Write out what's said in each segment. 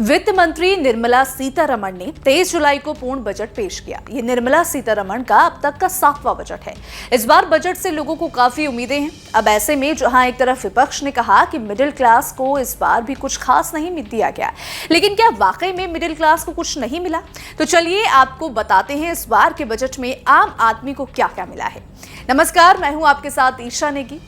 वित्त मंत्री निर्मला सीतारमण ने 23 जुलाई को पूर्ण बजट पेश किया। ये निर्मला सीतारमण का अब तक का 7वां बजट है। इस बार बजट से लोगों को काफी उम्मीदें हैं। अब ऐसे में जहां एक तरफ विपक्ष ने कहा कि मिडिल क्लास को इस बार भी कुछ खास नहीं दिया गया, लेकिन क्या वाकई में मिडिल क्लास को कुछ नहीं मिला? तो चलिए आपको बताते हैं इस बार के बजट में आम आदमी को क्या क्या मिला है। नमस्कार, मैं हूं आपके साथ ईशा नेगी।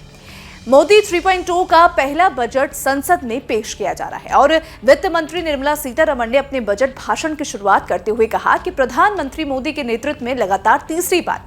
मोदी 3.0 का पहला बजट संसद में पेश किया जा रहा है और वित्त मंत्री निर्मला सीतारमण ने अपने बजट भाषण की शुरुआत करते हुए कहा कि प्रधानमंत्री मोदी के नेतृत्व में लगातार तीसरी बार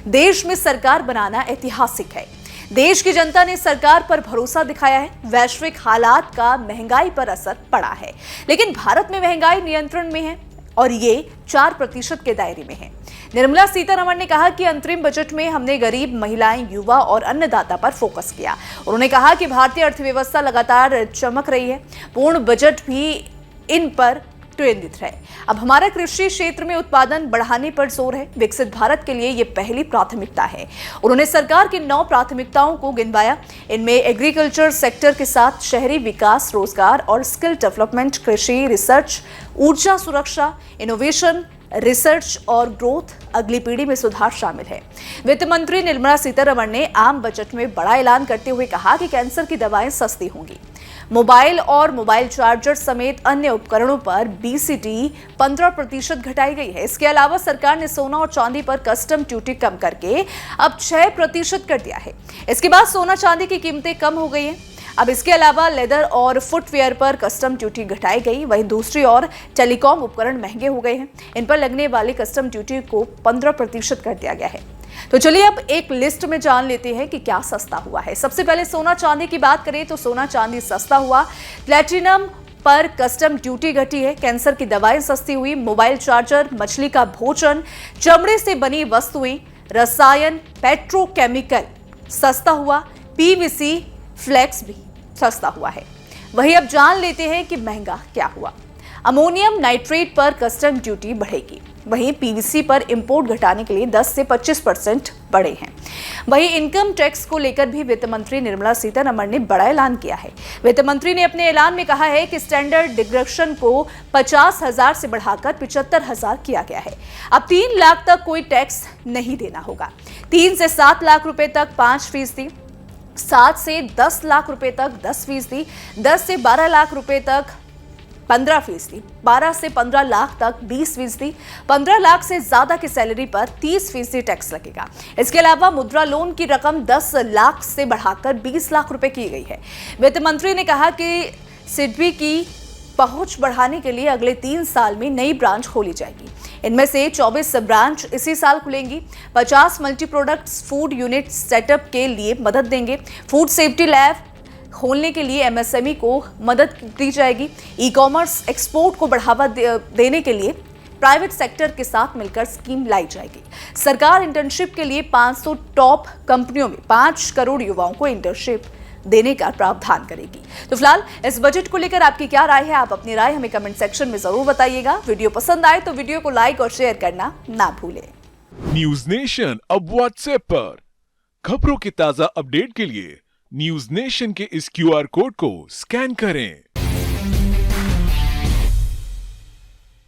देश में सरकार बनाना ऐतिहासिक है। देश की जनता ने सरकार पर भरोसा दिखाया है। वैश्विक हालात का महंगाई पर असर पड़ा है, लेकिन भारत में महंगाई नियंत्रण में है और ये 4% के दायरे में है। निर्मला सीतारमण ने कहा कि अंतरिम बजट में हमने गरीब, महिलाएं, युवा और अन्नदाता पर फोकस किया। उन्होंने कहा कि भारतीय अर्थव्यवस्था लगातार चमक रही है। पूर्ण बजट भी इन पर केंद्रित है। अब हमारा कृषि क्षेत्र में उत्पादन बढ़ाने पर जोर है। विकसित भारत के लिए ये पहली प्राथमिकता है। उन्होंने सरकार की 9 प्राथमिकताओं को गिनवाया। इनमें एग्रीकल्चर सेक्टर के साथ शहरी विकास, रोजगार और स्किल डेवलपमेंट, कृषि, रिसर्च, ऊर्जा सुरक्षा, इनोवेशन, रिसर्च और ग्रोथ, अगली पीढ़ी में सुधार शामिल है। वित्त मंत्री निर्मला सीतारमण ने आम बजट में बड़ा ऐलान करते हुए कहा कि कैंसर की दवाएं सस्ती होंगी। मोबाइल और मोबाइल चार्जर समेत अन्य उपकरणों पर BCD 15% घटाई गई है। इसके अलावा सरकार ने सोना और चांदी पर कस्टम ड्यूटी कम करके अब 6% कर दिया है। इसके बाद सोना चांदी की कीमतें कम हो गई हैं। अब इसके अलावा लेदर और फुटवेयर पर कस्टम ड्यूटी घटाई गई। वहीं दूसरी ओर टेलीकॉम उपकरण महंगे हो गए हैं। इन पर लगने वाली कस्टम ड्यूटी को 15% कर दिया गया है। तो चलिए अब एक लिस्ट में जान लेते हैं कि क्या सस्ता हुआ है। सबसे पहले सोना चांदी की बात करें तो सोना चांदी सस्ता हुआ। प्लेटिनम पर कस्टम ड्यूटी घटी है। कैंसर की दवाएं सस्ती हुई। मोबाइल चार्जर, मछली का भोजन, चमड़े से बनी वस्तुएं, रसायन, पेट्रोकेमिकल सस्ता हुआ। PVC फ्लेक्स भी सस्ता हुआ है। वहीं अब जान लेते हैं कि महंगा क्या हुआ। अमोनियम नाइट्रेट पर कस्टम ड्यूटी बढ़ेगी। वहीं PVC पर इंपोर्ट घटाने के लिए 10 से 25% बढ़े हैं। वहीं इनकम टैक्स को लेकर भी वित्त मंत्री निर्मला सीतारमण ने बड़ा ऐलान किया है। वित्त मंत्री ने अपने ऐलान में कहा है कि स्टैंडर्ड डिडक्शन को 50,000 से बढ़ाकर 75,000 किया गया है। अब 3 लाख तक कोई टैक्स नहीं देना होगा। 3 से 7 लाख रुपए तक 5%, 7 से 10 लाख रुपए तक 10%, 10 से 12 लाख रुपए तक 15%, 12 से 15 लाख तक 20%, 15 लाख से ज्यादा की सैलरी पर 30% टैक्स लगेगा। इसके अलावा मुद्रा लोन की रकम 10 लाख से बढ़ाकर 20 लाख रुपए की गई है। वित्त मंत्री ने कहा कि सिडबी की पहुंच बढ़ाने के लिए अगले 3 साल में नई ब्रांच खोली जाएगी। इनमें से 24 ब्रांच इसी साल खुलेंगी। 50 multi products food unit setup के लिए मदद देंगे। फूड सेफ्टी लैब खोलने के लिए MSME को मदद दी जाएगी। ई-कॉमर्स एक्सपोर्ट को बढ़ावा देने के लिए प्राइवेट सेक्टर के साथ मिलकर स्कीम लाई जाएगी। सरकार इंटर्नशिप के लिए 500 टॉप कंपनियों में 5 करोड़ युवाओं को इंटर्नशिप देने का प्रावधान करेगी। तो फिलहाल इस बजट को लेकर आपकी क्या राय है? आप अपनी राय हमें कमेंट सेक्शन में जरूर बताइएगा। वीडियो पसंद आए तो वीडियो को लाइक और शेयर करना ना भूलें। न्यूज नेशन अब व्हाट्सएप पर खबरों के ताजा अपडेट के लिए न्यूज नेशन के इस QR कोड को स्कैन करें।